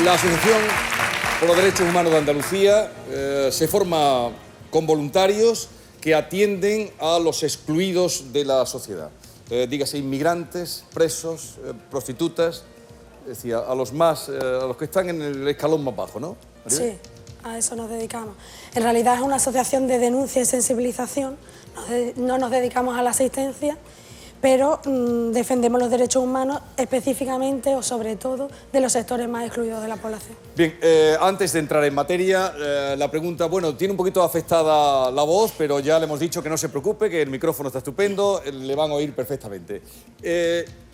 La Asociación por los Derechos Humanos de Andalucía se forma con voluntarios que atienden a los excluidos de la sociedad. Dígase inmigrantes, presos, prostitutas, es decir, a los que están en el escalón más bajo, ¿no? Sí, a eso nos dedicamos. En realidad es una asociación de denuncia y sensibilización, no nos dedicamos a la asistencia, pero defendemos los derechos humanos específicamente o sobre todo de los sectores más excluidos de la población. Bien, antes de entrar en materia, la pregunta, bueno, tiene un poquito afectada la voz, pero ya le hemos dicho que no se preocupe, que el micrófono está estupendo, le van a oír perfectamente.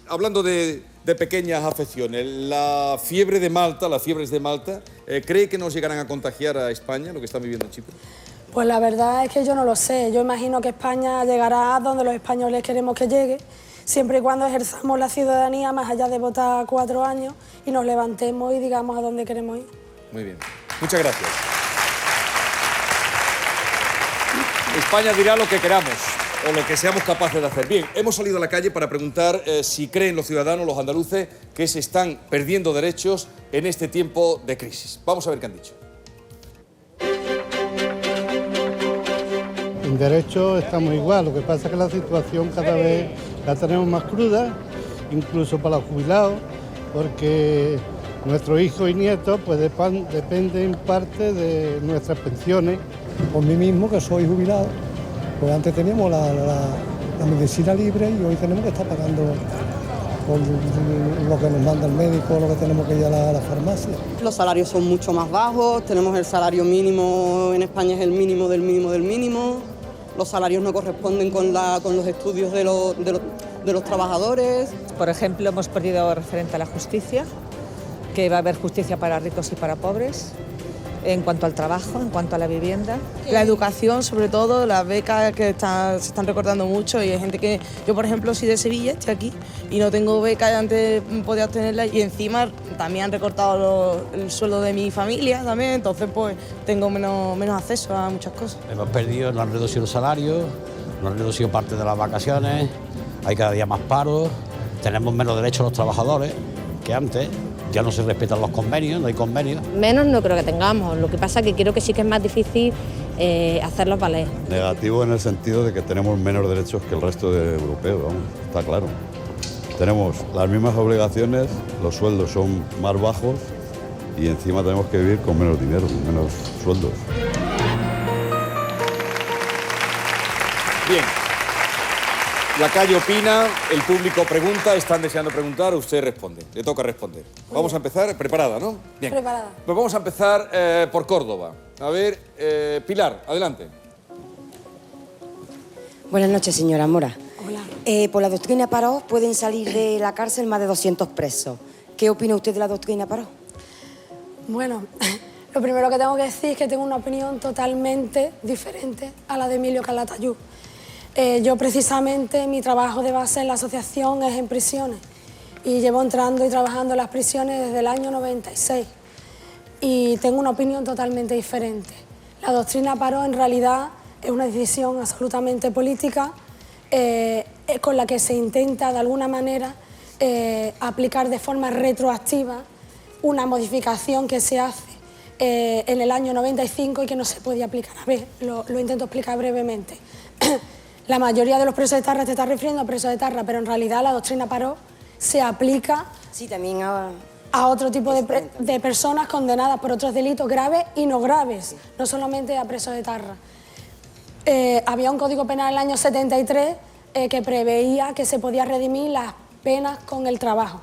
Hablando de pequeñas afecciones, la fiebre de Malta, las fiebres de Malta, ¿cree que nos llegarán a contagiar a España, lo que está viviendo en Chipre? Pues la verdad es que yo no lo sé. Yo imagino que España llegará a donde los españoles queremos que llegue, siempre y cuando ejerzamos la ciudadanía más allá de votar 4 años y nos levantemos y digamos a dónde queremos ir. Muy bien. Muchas gracias. España dirá lo que queramos o lo que seamos capaces de hacer. Bien, hemos salido a la calle para preguntar si creen los ciudadanos, los andaluces, que se están perdiendo derechos en este tiempo de crisis. Vamos a ver qué han dicho. En derecho estamos igual, lo que pasa es que la situación cada vez la tenemos más cruda, incluso para los jubilados, porque nuestros hijos y nietos pues dependen en parte de nuestras pensiones. Por mí mismo, que soy jubilado, pues antes teníamos la medicina libre y hoy tenemos que estar pagando por lo que nos manda el médico, lo que tenemos que ir a la farmacia. Los salarios son mucho más bajos, tenemos el salario mínimo, en España es el mínimo del mínimo del mínimo, los salarios no corresponden con los estudios de los trabajadores. Por ejemplo, hemos perdido referente a la justicia, que va a haber justicia para ricos y para pobres. En cuanto al trabajo, en cuanto a la vivienda. La educación, sobre todo, las becas que se están recortando mucho y hay gente que... Yo, por ejemplo, soy de Sevilla, estoy aquí y no tengo beca, antes podía obtenerla y encima también han recortado el sueldo de mi familia también, entonces pues tengo menos acceso a muchas cosas. Hemos perdido, nos han reducido los salarios, nos han reducido parte de las vacaciones, hay cada día más paros, tenemos menos derechos los trabajadores que antes. Ya no se respetan los convenios, no hay convenios. Menos no creo que tengamos, lo que pasa es que creo que sí que es más difícil hacerlos valer. Negativo en el sentido de que tenemos menos derechos que el resto de europeos, vamos, está claro. Tenemos las mismas obligaciones, los sueldos son más bajos y encima tenemos que vivir con menos dinero, con menos sueldos. Bien. La calle opina, el público pregunta, están deseando preguntar, usted responde. Le toca responder. Vamos a empezar, preparada, ¿no? Bien. Preparada. Pues vamos a empezar por Córdoba. A ver, Pilar, adelante. Buenas noches, señora Mora. Hola. Por la doctrina Parot pueden salir de la cárcel más de 200 presos. ¿Qué opina usted de la doctrina Parot? Bueno, lo primero que tengo que decir es que tengo una opinión totalmente diferente a la de Emilio Calatayud. Yo precisamente, mi trabajo de base en la asociación es en prisiones y llevo entrando y trabajando en las prisiones desde el año 96 y tengo una opinión totalmente diferente. La doctrina Parot en realidad es una decisión absolutamente política con la que se intenta de alguna manera aplicar de forma retroactiva una modificación que se hace en el año 95 y que no se podía aplicar. A ver, lo intento explicar brevemente. La mayoría de los presos de Etarra te está refiriendo a presos de Etarra, pero en realidad la doctrina Parot se aplica sí, también a otro tipo de personas condenadas por otros delitos graves y no graves, sí. No solamente a presos de Etarra. Había un código penal en el año 73 que preveía que se podía redimir las penas con el trabajo.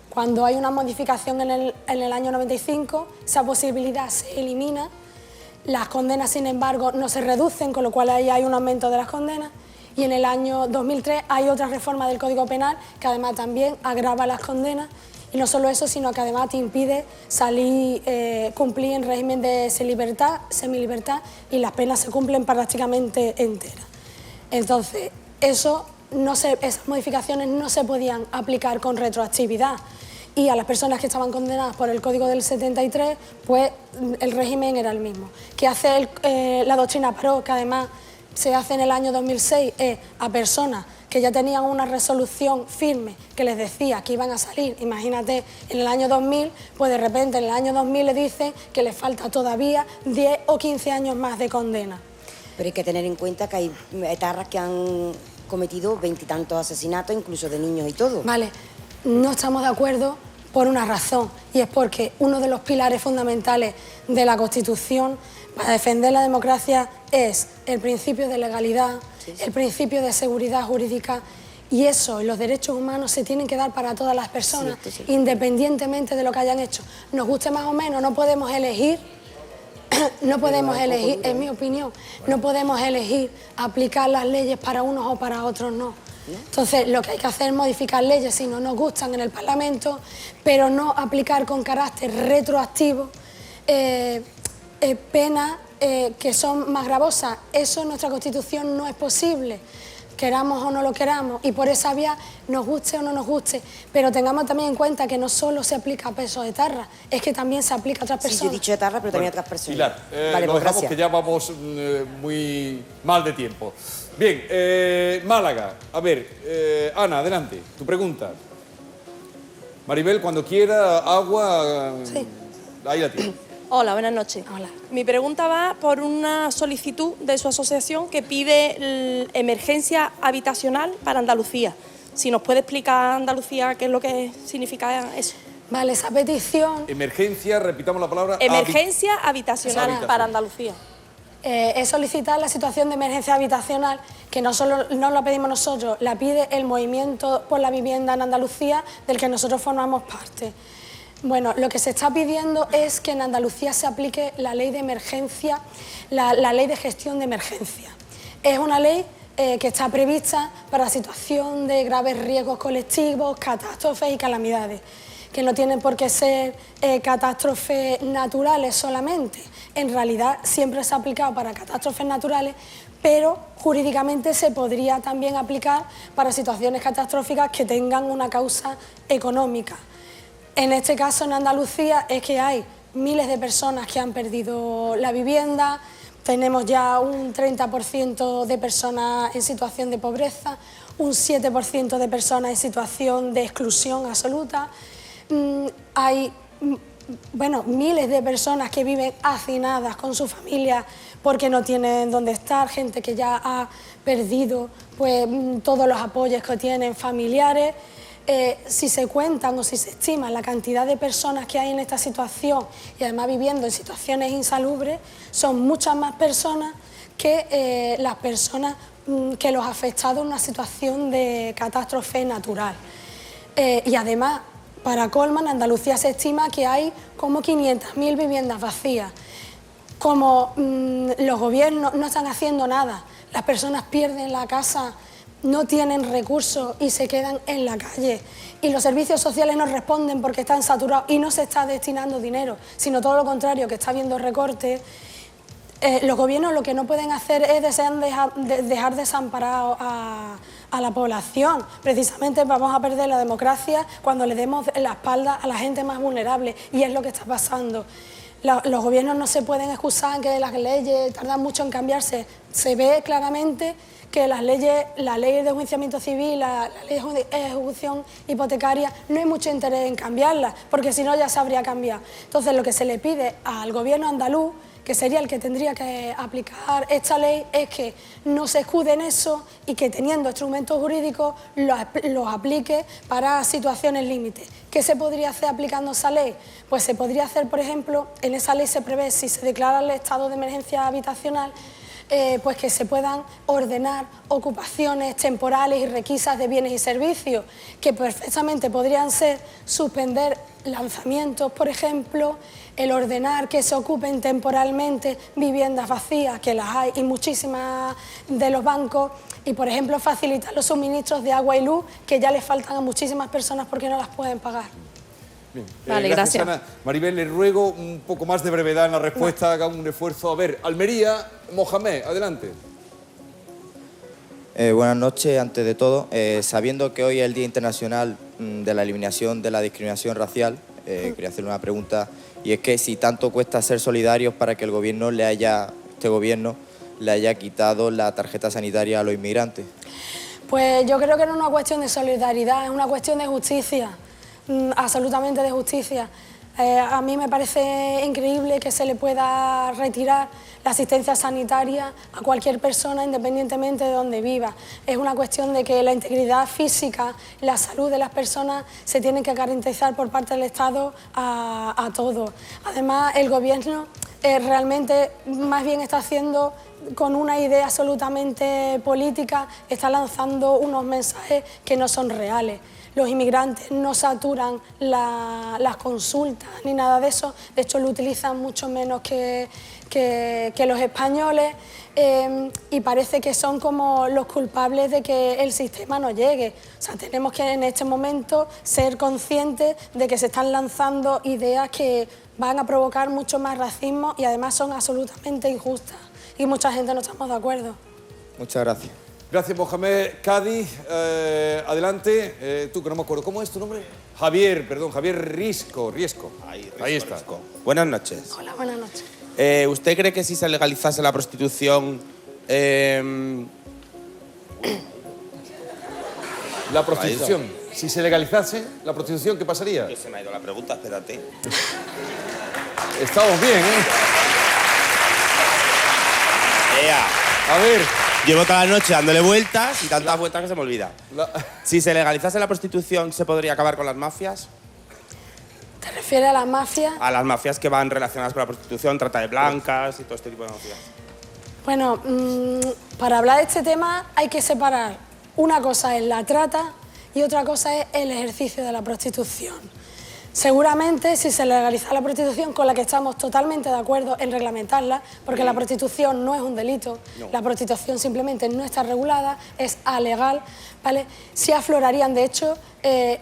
Cuando hay una modificación en el año 95, esa posibilidad se elimina. Las condenas, sin embargo, no se reducen, con lo cual ahí hay un aumento de las condenas. Y en el año 2003 hay otra reforma del Código Penal que además también agrava las condenas. Y no solo eso, sino que además te impide cumplir en régimen de semilibertad y las penas se cumplen prácticamente enteras. Entonces, esas modificaciones no se podían aplicar con retroactividad. Y a las personas que estaban condenadas por el Código del 73, pues el régimen era el mismo. ¿Qué hace la doctrina Parot? Que además se hace en el año 2006 es a personas que ya tenían una resolución firme que les decía que iban a salir, imagínate, en el año 2000, pues de repente en el año 2000 le dicen que les falta todavía 10 o 15 años más de condena. Pero hay que tener en cuenta que hay etarras que han cometido 20 y tantos asesinatos, incluso de niños y todo. Vale, no estamos de acuerdo por una razón, y es porque uno de los pilares fundamentales de la Constitución para defender la democracia es el principio de legalidad, el principio de seguridad jurídica, y eso, los derechos humanos se tienen que dar para todas las personas, independientemente de lo que hayan hecho. Nos guste más o menos, no podemos elegir, en mi opinión, no podemos elegir aplicar las leyes para unos o para otros no. Entonces, lo que hay que hacer es modificar leyes si no nos gustan en el Parlamento, pero no aplicar con carácter retroactivo penas que son más gravosas. Eso en nuestra Constitución no es posible, queramos o no lo queramos, y por esa vía nos guste o no nos guste, pero tengamos también en cuenta que no solo se aplica a presos de etarra, es que también se aplica a otras personas. Sí, yo he dicho etarra, pero también a otras personas. Pilar, vale, lo pues dejamos gracias. que ya vamos muy mal de tiempo. Bien, Málaga, a ver, Ana, adelante, tu pregunta. Maribel, cuando quiera, agua, ahí la tienes. Hola, buenas noches. Hola. Mi pregunta va por una solicitud de su asociación que pide emergencia habitacional para Andalucía. Si nos puede explicar Andalucía qué es lo que significa eso. Vale, esa petición... Emergencia, repitamos la palabra... Emergencia habitacional para Andalucía. Es solicitar la situación de emergencia habitacional, que no la pedimos nosotros, la pide el Movimiento por la Vivienda en Andalucía, del que nosotros formamos parte. Bueno, lo que se está pidiendo es que en Andalucía se aplique la ley de emergencia, la ley de gestión de emergencia. Es una ley que está prevista para situación de graves riesgos colectivos, catástrofes y calamidades, que no tienen por qué ser catástrofes naturales solamente. En realidad siempre se ha aplicado para catástrofes naturales, pero jurídicamente se podría también aplicar para situaciones catastróficas que tengan una causa económica. En este caso, en Andalucía, es que hay miles de personas que han perdido la vivienda, tenemos ya un 30% de personas en situación de pobreza, un 7% de personas en situación de exclusión absoluta, hay miles de personas que viven hacinadas con su familia porque no tienen dónde estar, gente que ya ha perdido pues, todos los apoyos que tienen familiares. Si se cuentan o si se estima la cantidad de personas que hay en esta situación y además viviendo en situaciones insalubres, son muchas más personas que las personas que los afectados en una situación de catástrofe natural. Y además, para colmo, en Andalucía se estima que hay como 500.000 viviendas vacías. Como los gobiernos no están haciendo nada, las personas pierden la casa, no tienen recursos y se quedan en la calle. Y los servicios sociales no responden porque están saturados y no se está destinando dinero, sino todo lo contrario, que está habiendo recortes. Los gobiernos lo que no pueden hacer es dejar desamparado a la población. Precisamente vamos a perder la democracia cuando le demos la espalda a la gente más vulnerable, y es lo que está pasando. Los gobiernos no se pueden excusar en que las leyes tardan mucho en cambiarse. Se ve claramente que las leyes, la ley de enjuiciamiento civil, la ley de ejecución hipotecaria, no hay mucho interés en cambiarlas, porque si no ya se habría cambiado. Entonces, lo que se le pide al gobierno andaluz, que sería el que tendría que aplicar esta ley, es que no se escude en eso y que, teniendo instrumentos jurídicos, los aplique para situaciones límite. ¿Qué se podría hacer aplicando esa ley? Pues se podría hacer, por ejemplo, en esa ley se prevé, si se declara el estado de emergencia habitacional, pues que se puedan ordenar ocupaciones temporales y requisas de bienes y servicios, que perfectamente podrían ser suspender lanzamientos, por ejemplo, el ordenar que se ocupen temporalmente viviendas vacías, que las hay, y muchísimas de los bancos, y por ejemplo facilitar los suministros de agua y luz, que ya les faltan a muchísimas personas porque no las pueden pagar. Bien. Vale, gracias. Ana. Maribel, le ruego un poco más de brevedad en la respuesta, haga un esfuerzo. A ver, Almería, Mohamed, adelante. Buenas noches, antes de todo. Sabiendo que hoy es el Día Internacional de la Eliminación de la Discriminación Racial, quería hacerle una pregunta, y es que si tanto cuesta ser solidarios para que el gobierno este gobierno le haya quitado la tarjeta sanitaria a los inmigrantes? Pues yo creo que no es una cuestión de solidaridad, es una cuestión de justicia, absolutamente de justicia. A mí me parece increíble que se le pueda retirar la asistencia sanitaria a cualquier persona independientemente de donde viva. Es una cuestión de que la integridad física, la salud de las personas se tienen que garantizar por parte del Estado a todos. Además, el Gobierno realmente más bien está haciendo con una idea absolutamente política, está lanzando unos mensajes que no son reales. Los inmigrantes no saturan las consultas ni nada de eso, de hecho lo utilizan mucho menos que los españoles y parece que son como los culpables de que el sistema no llegue. O sea, tenemos que en este momento ser conscientes de que se están lanzando ideas que van a provocar mucho más racismo y además son absolutamente injustas y mucha gente no estamos de acuerdo. Muchas gracias. Gracias, Mohamed. Cádiz, adelante. Tú, que no me acuerdo, ¿cómo es tu nombre? Javier Riesco. Ahí está. Buenas noches. Hola, buenas noches. ¿Usted cree que si se legalizase la prostitución... La prostitución. Si se legalizase la prostitución, ¿qué pasaría? Se me ha ido la pregunta, espérate. Estamos bien, ¿eh? A ver. Llevo toda la noche dándole vueltas y tantas vueltas que se me olvida. Si se legalizase la prostitución, ¿se podría acabar con las mafias? ¿Te refieres a las mafias? A las mafias que van relacionadas con la prostitución, trata de blancas y todo este tipo de mafias. Bueno, para hablar de este tema hay que separar. Una cosa es la trata y otra cosa es el ejercicio de la prostitución. Seguramente, si se legaliza la prostitución, con la que estamos totalmente de acuerdo en reglamentarla, porque la prostitución no es un delito, la prostitución simplemente no está regulada, es alegal, ¿vale? Sí aflorarían, de hecho,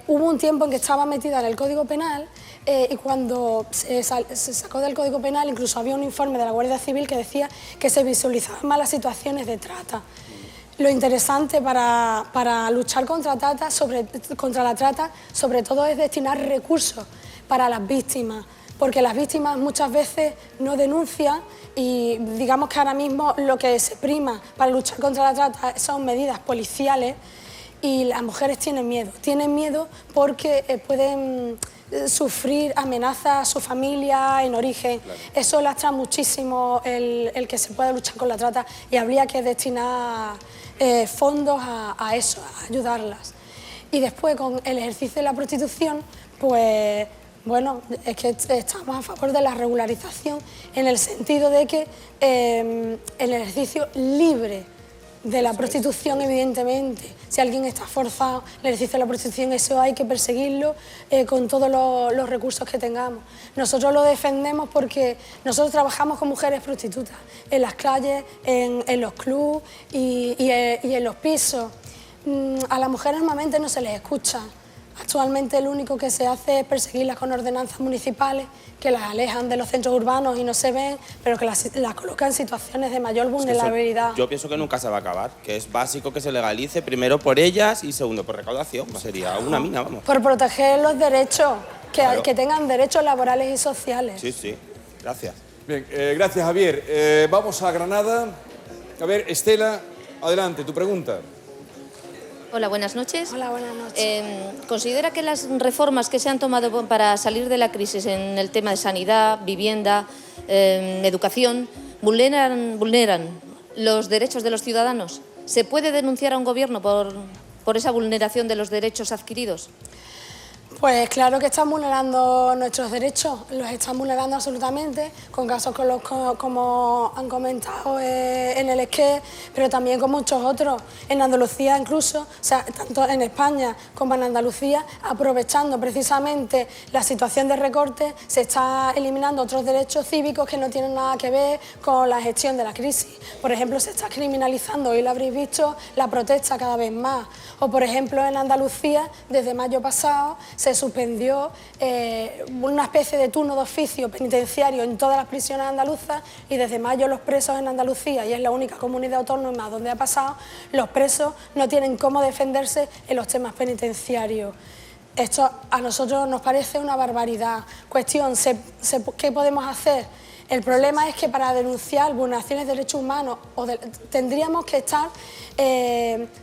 hubo un tiempo en que estaba metida en el Código Penal y cuando se sacó del Código Penal, incluso había un informe de la Guardia Civil que decía que se visualizaban más las situaciones de trata. Lo interesante para luchar contra la trata, sobre todo, es destinar recursos para las víctimas, porque las víctimas muchas veces no denuncian y digamos que ahora mismo lo que se prima para luchar contra la trata son medidas policiales y las mujeres tienen miedo porque pueden sufrir amenazas a su familia en origen. Claro. Eso lastra muchísimo el que se pueda luchar con la trata y habría que destinar fondos a eso, a ayudarlas. Y después, con el ejercicio de la prostitución, pues bueno, es que estamos a favor de la regularización en el sentido de que el ejercicio libre de la prostitución, evidentemente, si alguien está forzado, el ejercicio de la prostitución, eso hay que perseguirlo con todos los recursos que tengamos. Nosotros lo defendemos porque nosotros trabajamos con mujeres prostitutas en las calles, en los clubs y en los pisos. A las mujeres normalmente no se les escucha. Actualmente lo único que se hace es perseguirlas con ordenanzas municipales que las alejan de los centros urbanos y no se ven, pero que las colocan en situaciones de mayor vulnerabilidad. Yo pienso que nunca se va a acabar, que es básico que se legalice, primero por ellas y segundo por recaudación. Sería una mina, vamos. Por proteger los derechos, que tengan derechos laborales y sociales. Sí, sí. Gracias. Bien, gracias, Javier. Vamos a Granada. A ver, Estela, adelante, tu pregunta. Hola, buenas noches. Hola, buenas noches. ¿Considera que las reformas que se han tomado para salir de la crisis en el tema de sanidad, vivienda, educación, vulneran los derechos de los ciudadanos? ¿Se puede denunciar a un gobierno por esa vulneración de los derechos adquiridos? Pues claro que están vulnerando nuestros derechos, los están vulnerando absolutamente, con casos como han comentado en el ESQUE, pero también con muchos otros, en Andalucía incluso, o sea, tanto en España como en Andalucía, aprovechando precisamente la situación de recorte, se está eliminando otros derechos cívicos que no tienen nada que ver con la gestión de la crisis. Por ejemplo, se está criminalizando, hoy lo habréis visto, la protesta cada vez más. O por ejemplo, en Andalucía, desde mayo pasado, se suspendió una especie de turno de oficio penitenciario en todas las prisiones andaluzas y desde mayo los presos en Andalucía, y es la única comunidad autónoma donde ha pasado, los presos no tienen cómo defenderse en los temas penitenciarios. Esto a nosotros nos parece una barbaridad. Cuestión, ¿qué podemos hacer? El problema es que para denunciar vulneraciones de derechos humanos tendríamos que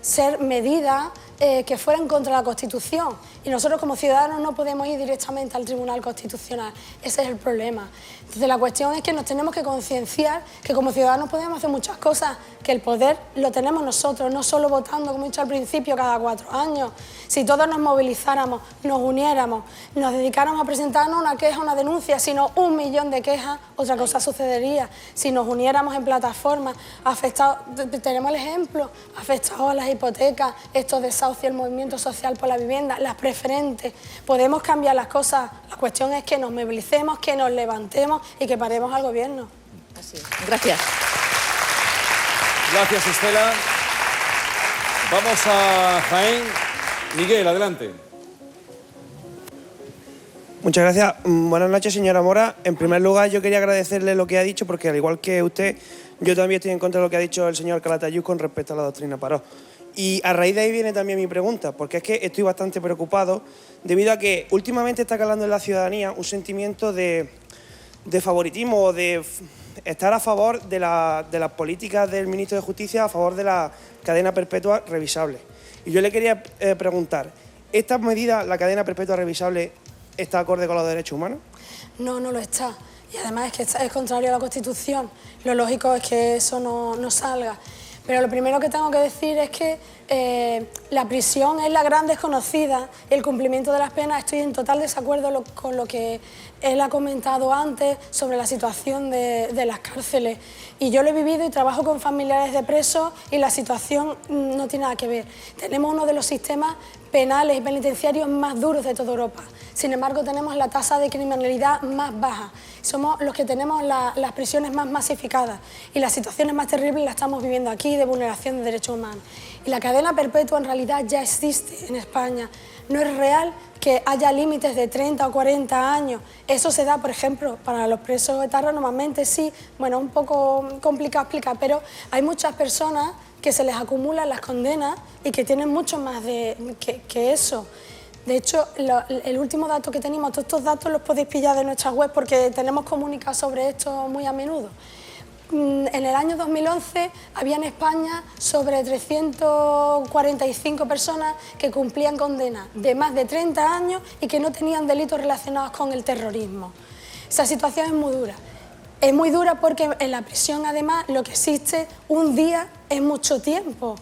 ser medidas que fueran contra la Constitución, y nosotros como ciudadanos no podemos ir directamente al Tribunal Constitucional. Ese es el problema. Entonces la cuestión es que nos tenemos que concienciar que como ciudadanos podemos hacer muchas cosas, que el poder lo tenemos nosotros, no solo votando, como he dicho al principio, cada 4 años. Si todos nos movilizáramos, nos uniéramos, nos dedicáramos a presentarnos una queja, una denuncia, sino 1 millón de quejas, otra cosa sucedería. Si nos uniéramos en plataformas, afectados, tenemos el ejemplo, afectados a las hipotecas, estos desahucios, el movimiento social por la vivienda, las preferentes, podemos cambiar las cosas. La cuestión es que nos movilicemos, que nos levantemos y que paremos al gobierno. Así es. Gracias. Gracias, Estela. Vamos a Jaén. Miguel, adelante. Muchas gracias. Buenas noches, señora Mora. En primer lugar, yo quería agradecerle lo que ha dicho, porque al igual que usted, yo también estoy en contra de lo que ha dicho el señor Calatayud con respecto a la doctrina Parot. Y a raíz de ahí viene también mi pregunta, porque es que estoy bastante preocupado debido a que últimamente está calando en la ciudadanía un sentimiento de favoritismo o de estar a favor de las políticas del ministro de Justicia, a favor de la cadena perpetua revisable. Y yo le quería preguntar, ¿esta medida, la cadena perpetua revisable, está acorde con los derechos humanos? No, no lo está. Y además es que es contrario a la Constitución. Lo lógico es que eso no salga. Pero lo primero que tengo que decir es que la prisión es la gran desconocida, el cumplimiento de las penas. Estoy en total desacuerdo con lo que él ha comentado antes sobre la situación de las cárceles. Y yo lo he vivido y trabajo con familiares de presos y la situación no tiene nada que ver. Tenemos uno de los sistemas penales y penitenciarios más duros de toda Europa. Sin embargo, tenemos la tasa de criminalidad más baja. Somos los que tenemos las prisiones más masificadas y las situaciones más terribles las estamos viviendo aquí, de vulneración de derechos humanos. Y la cadena perpetua en realidad ya existe en España. No es real que haya límites de 30 o 40 años. Eso se da, por ejemplo, para los presos etarras normalmente sí, bueno, un poco complicado explicar, pero hay muchas personas que se les acumulan las condenas y que tienen mucho más que eso. De hecho, el último dato que tenemos, todos estos datos los podéis pillar de nuestra web porque tenemos comunicados sobre esto muy a menudo. En el año 2011 había en España sobre 345 personas que cumplían condenas de más de 30 años y que no tenían delitos relacionados con el terrorismo. Esa situación es muy dura. Es muy dura porque en la prisión, además, lo que existe un día es mucho tiempo.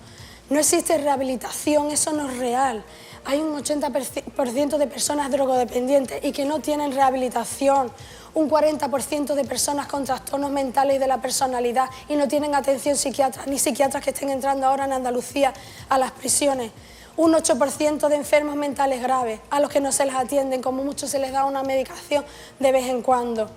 No existe rehabilitación, eso no es real. Hay un 80% de personas drogodependientes y que no tienen rehabilitación, un 40% de personas con trastornos mentales y de la personalidad y no tienen atención psiquiatra, ni psiquiatras que estén entrando ahora en Andalucía a las prisiones. Un 8% de enfermos mentales graves, a los que no se les atienden, como mucho se les da una medicación de vez en cuando.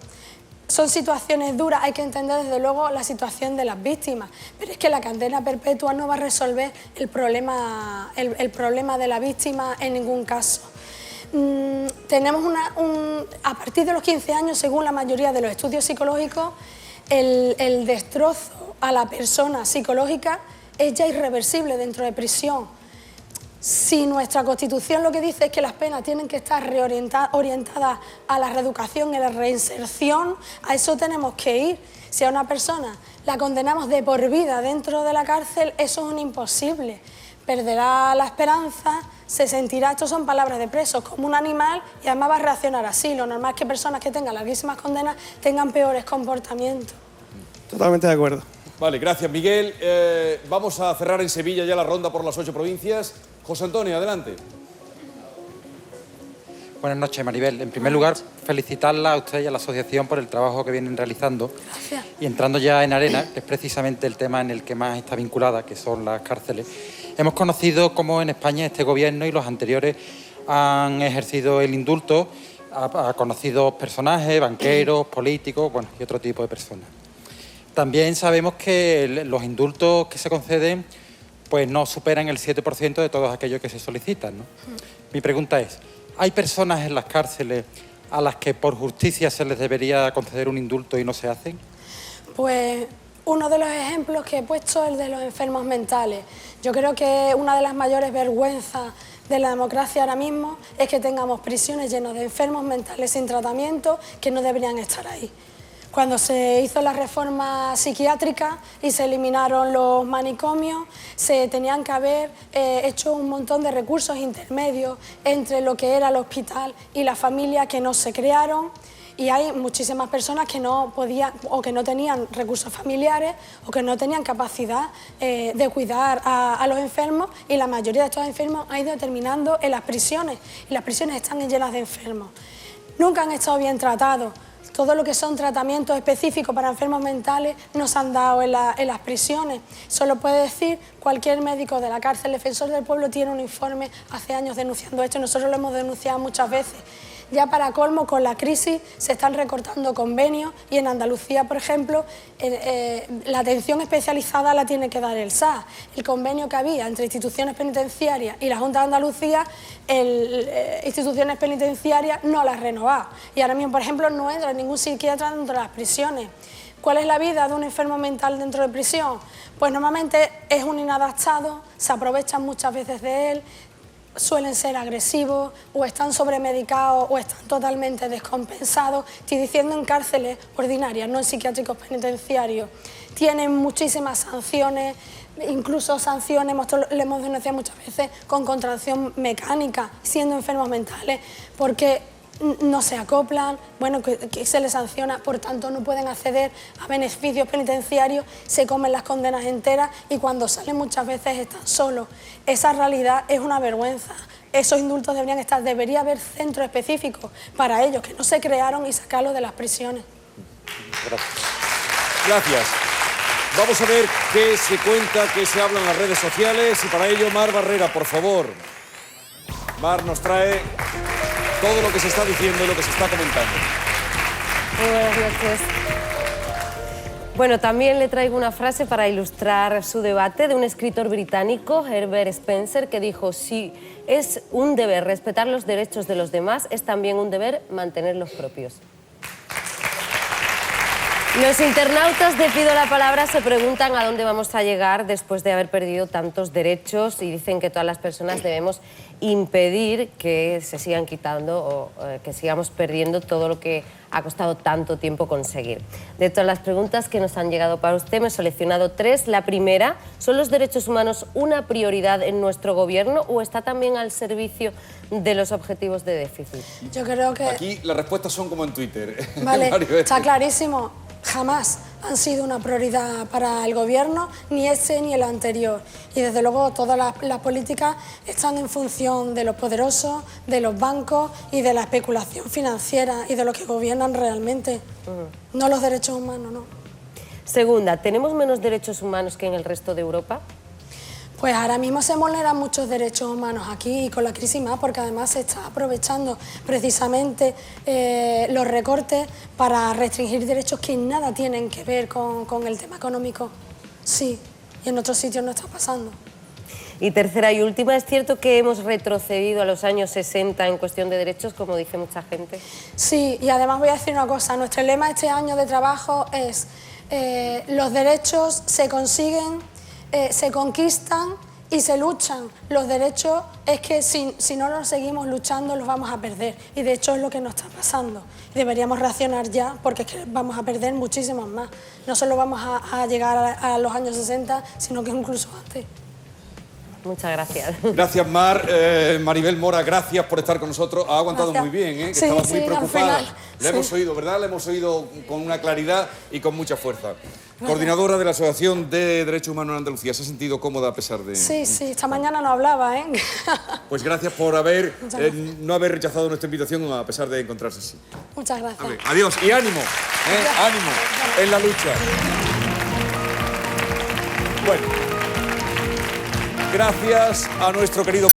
Son situaciones duras, hay que entender desde luego la situación de las víctimas, pero es que la cadena perpetua no va a resolver el problema de la víctima en ningún caso. Tenemos a partir de los 15 años, según la mayoría de los estudios psicológicos, el destrozo a la persona psicológica es ya irreversible dentro de prisión. Si nuestra Constitución lo que dice es que las penas tienen que estar orientadas a la reeducación y a la reinserción, a eso tenemos que ir. Si a una persona la condenamos de por vida dentro de la cárcel, eso es un imposible. Perderá la esperanza, se sentirá, esto son palabras de presos, como un animal y además va a reaccionar así. Lo normal es que personas que tengan larguísimas condenas tengan peores comportamientos. Totalmente de acuerdo. Vale, gracias, Miguel. Vamos a cerrar en Sevilla ya la ronda por las 8 provincias. José Antonio, adelante. Buenas noches, Maribel. En primer lugar, felicitarla a usted y a la asociación por el trabajo que vienen realizando. Gracias. Y entrando ya en arena, que es precisamente el tema en el que más está vinculada, que son las cárceles. Hemos conocido cómo en España este gobierno y los anteriores han ejercido el indulto a conocidos personajes, banqueros, políticos, bueno, y otro tipo de personas. También sabemos que los indultos que se conceden pues no superan el 7% de todos aquellos que se solicitan, ¿no? Mi pregunta es, ¿hay personas en las cárceles a las que por justicia se les debería conceder un indulto y no se hacen? Pues uno de los ejemplos que he puesto es el de los enfermos mentales. Yo creo que una de las mayores vergüenzas de la democracia ahora mismo es que tengamos prisiones llenas de enfermos mentales sin tratamiento que no deberían estar ahí. Cuando se hizo la reforma psiquiátrica y se eliminaron los manicomios, se tenían que haber hecho un montón de recursos intermedios entre lo que era el hospital y la familia que no se crearon, y hay muchísimas personas que no podían o que no tenían recursos familiares o que no tenían capacidad de cuidar a los enfermos, y la mayoría de estos enfermos han ido terminando en las prisiones, y las prisiones están llenas de enfermos. Nunca han estado bien tratados. Todo lo que son tratamientos específicos para enfermos mentales no se han dado en las prisiones. Solo puede decir cualquier médico de la cárcel. El Defensor del Pueblo tiene un informe hace años denunciando esto, y nosotros lo hemos denunciado muchas veces. Ya para colmo, con la crisis se están recortando convenios, y en Andalucía, por ejemplo, la atención especializada la tiene que dar el SAS. El convenio que había entre instituciones penitenciarias y la Junta de Andalucía, instituciones penitenciarias no las renovaba. Y ahora mismo, por ejemplo, no entra ningún psiquiatra dentro de las prisiones. ¿Cuál es la vida de un enfermo mental dentro de prisión? Pues normalmente es un inadaptado, se aprovechan muchas veces de él, suelen ser agresivos, o están sobremedicados o están totalmente descompensados. Estoy diciendo en cárceles ordinarias, no en psiquiátricos penitenciarios. Tienen muchísimas sanciones, incluso sanciones, le hemos denunciado muchas veces, con contracción mecánica, siendo enfermos mentales, porque no se acoplan, bueno, que se les sanciona, por tanto no pueden acceder a beneficios penitenciarios, se comen las condenas enteras, y cuando salen muchas veces están solos. Esa realidad es una vergüenza. Esos indultos debería haber centros específicos para ellos, que no se crearon, y sacarlos de las prisiones. Gracias. Vamos a ver qué se cuenta, qué se habla en las redes sociales, y para ello Mar Barrera, por favor. Mar nos trae todo lo que se está diciendo y lo que se está comentando. Muy buenas noches. Bueno, también le traigo una frase para ilustrar su debate de un escritor británico, Herbert Spencer, que dijo: si es un deber respetar los derechos de los demás, es también un deber mantener los propios. Los internautas de Pido la Palabra se preguntan a dónde vamos a llegar después de haber perdido tantos derechos, y dicen que todas las personas debemos impedir que se sigan quitando o que sigamos perdiendo todo lo que ha costado tanto tiempo conseguir. De todas las preguntas que nos han llegado para usted, me he seleccionado 3. La primera: ¿son los derechos humanos una prioridad en nuestro gobierno o está también al servicio de los objetivos de déficit? Yo creo que... Aquí las respuestas son como en Twitter. Vale, está clarísimo. Jamás han sido una prioridad para el gobierno, ni ese ni el anterior. Y desde luego todas las políticas están en función de los poderosos, de los bancos y de la especulación financiera y de los que gobiernan realmente, no los derechos humanos, no. Segunda, ¿tenemos menos derechos humanos que en el resto de Europa? Pues ahora mismo se vulneran muchos derechos humanos aquí, y con la crisis más, porque además se está aprovechando precisamente los recortes para restringir derechos que nada tienen que ver con el tema económico. Sí, y en otros sitios no está pasando. Y tercera y última, ¿es cierto que hemos retrocedido a los años 60 en cuestión de derechos, como dice mucha gente? Sí, y además voy a decir una cosa, nuestro lema este año de trabajo es los derechos se consiguen, se conquistan y se luchan. Los derechos es que si no los seguimos luchando los vamos a perder, y de hecho es lo que nos está pasando. Deberíamos reaccionar ya, porque es que vamos a perder muchísimos más. No solo vamos a llegar a los años 60, sino que incluso antes. Muchas gracias. Gracias, Mar. Maribel Mora, gracias por estar con nosotros. Ha aguantado muy bien, que sí, estaba muy preocupada. Al final, Le hemos oído, ¿verdad? Le hemos oído con una claridad y con mucha fuerza. Coordinadora de la Asociación de Derechos Humanos en Andalucía, ¿se ha sentido cómoda a pesar de...? Sí, sí, esta mañana no hablaba, ¿eh? Pues gracias por no haber rechazado nuestra invitación a pesar de encontrarse así. Muchas gracias. Adiós y ánimo, ánimo en la lucha. Bueno, gracias a nuestro querido